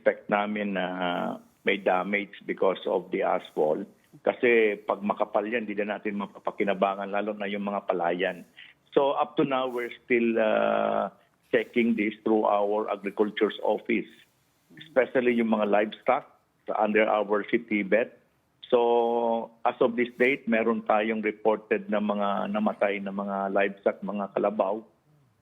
expect namin na may damage because of the asphalt. Kasi pag makapal yan, hindi na natin mapapakinabangan, lalo na yung mga palayan. So up to now, we're still checking this through our agriculture's office, especially yung mga livestock under our city vet. So as of this date, meron tayong reported na mga namatay na mga livestock, mga kalabaw.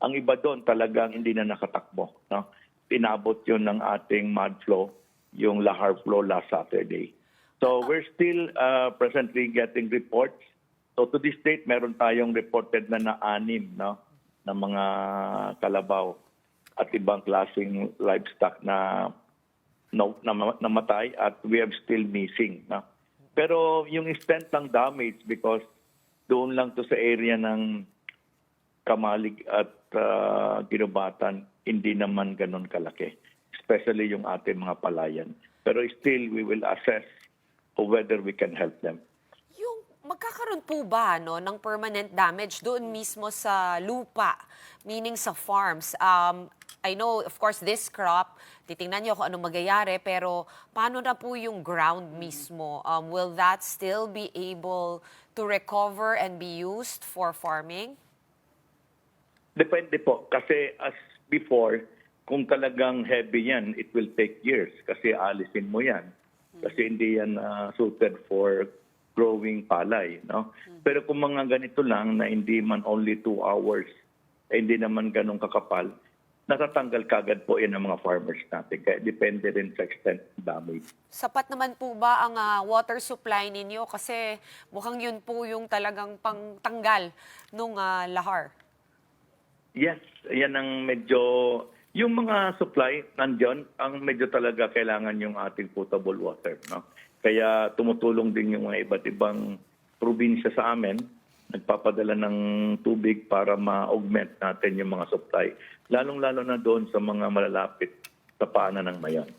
Ang iba doon talagang hindi na nakatakbo. No? Pinabot yun ng ating mud flow, yung lahar flow last Saturday. So we're still presently getting reports. So to this date, meron tayong reported na 6 no, na mga kalabaw at ibang klaseng livestock na namatay at we have still missing. No? Pero yung extent ng damage because doon lang to sa area ng Kamalig at Ginubatan, hindi naman ganun kalaki. Especially yung ating mga palayan. Pero still, we will assess whether we can help them. Yung magkakaroon po ba ng permanent damage doon mismo sa lupa, meaning sa farms? I know, of course, this crop, titingnan niyo kung anong magyayari, pero paano na po yung ground mismo? Will that still be able to recover and be used for farming? Depende po. Kasi as before, kung talagang heavy yan, it will take years kasi alisin mo yan. Kasi hindi yan suited for growing palay. No? Pero kung mga ganito lang na hindi man only 2 hours, hindi naman ganun kakapal, natatanggal kagad po yan ng mga farmers natin. Kaya depende rin sa extent ng damage. Sapat naman po ba ang water supply ninyo? Kasi mukhang yun po yung talagang pangtanggal nung lahar. Yes, yan ang medyo, yung mga supply nandiyan, ang medyo talaga kailangan yung ating potable water. No? Kaya tumutulong din yung mga iba't ibang probinsya sa amin, nagpapadala ng tubig para ma-augment natin yung mga supply. Lalong-lalo na doon sa mga malalapit sa paanan ng Mayon.